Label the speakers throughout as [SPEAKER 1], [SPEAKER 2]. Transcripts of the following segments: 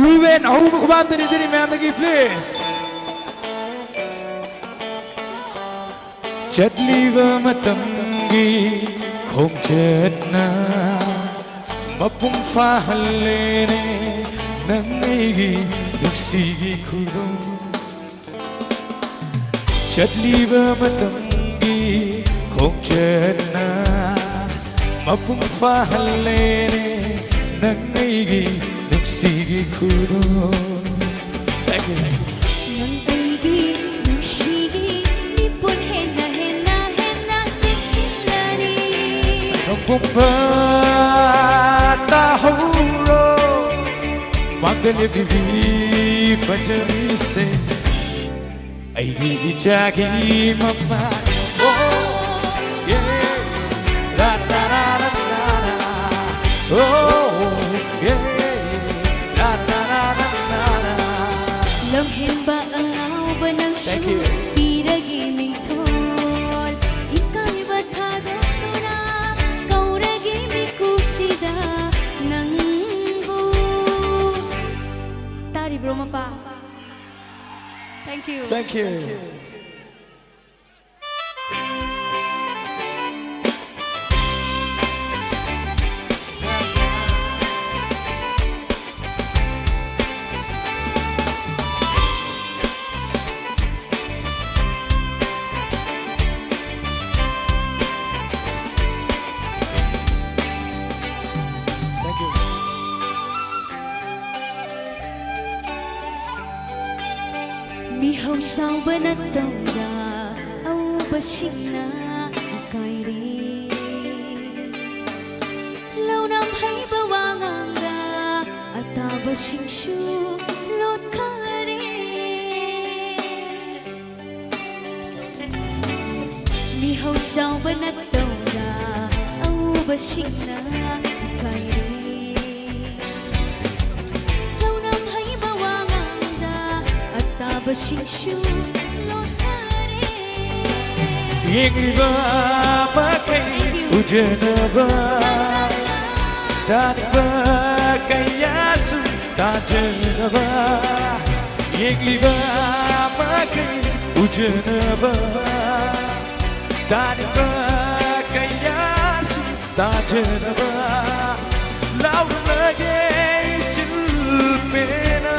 [SPEAKER 1] Ruben ahubwo kubandanije rimandagi please Chatliba matamgi khongchetna mapung fahalene nangi nuksigi khuro Chatliba matamgi khongchetna mapung fahalene nangi nuksigi khuro
[SPEAKER 2] Nangi nuksigi nipun henna henna henna sisilani
[SPEAKER 1] Pumpa tahuro Magdali bibi fajami se Aigi ijagi mama Oh yeah La la la la la Oh yeah La la la la la
[SPEAKER 2] Lamhin ba ang awa ng show Piragi mitol Ika'y batada na Kauragi mikusida Nanggo Tari bro mapa Thank you.
[SPEAKER 1] Thank you.
[SPEAKER 2] Mihaw sao ba na tawda Aw basing na ikay rin Launam hay bawangang ra At abasing syulot ka rin Mihaw sao ba na tawda Aw basing na ikay rin Launam hay bawangang ra Basing syulot ka rin
[SPEAKER 1] Ingriba pakai ujanaba Tani bakayasu tajanaba Ingriba pakai ujanaba Tani bakayasu tajanaba Laura lagi jilpena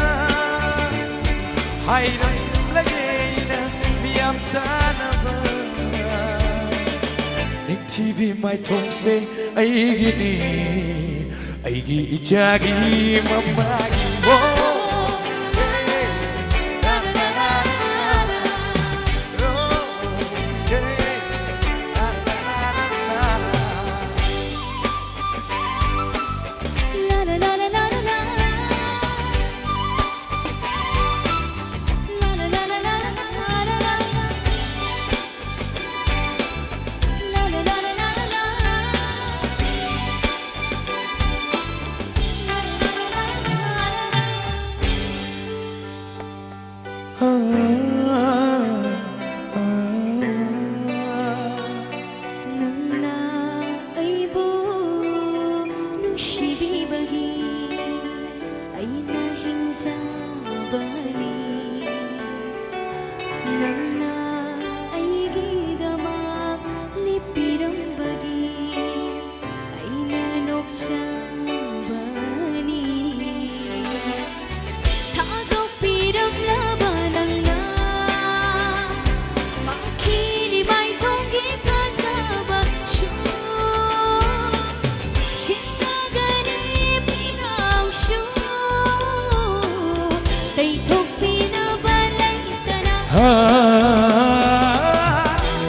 [SPEAKER 1] Hai lagayna miyam tanaba Ning TV mai thong se aigi ni aigi ijagi mamagi wo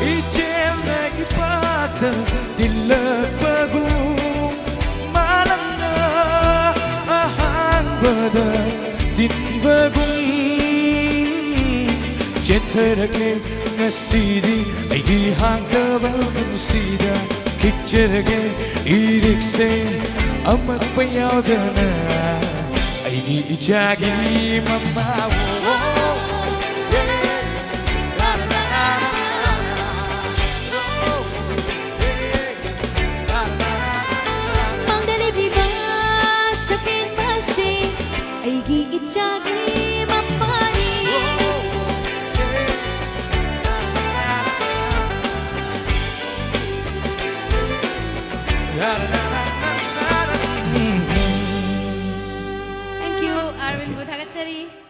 [SPEAKER 1] Ijel lagi pada dilek bagu malangna ahang bada din bagu Jetherake nasidi aidi hangaba musida kiccherage irikse amak payawdana aidi ijagi mama
[SPEAKER 2] Sakit masih aigi 이짝이 맘마니 Thank you, Arvin Budhagachari.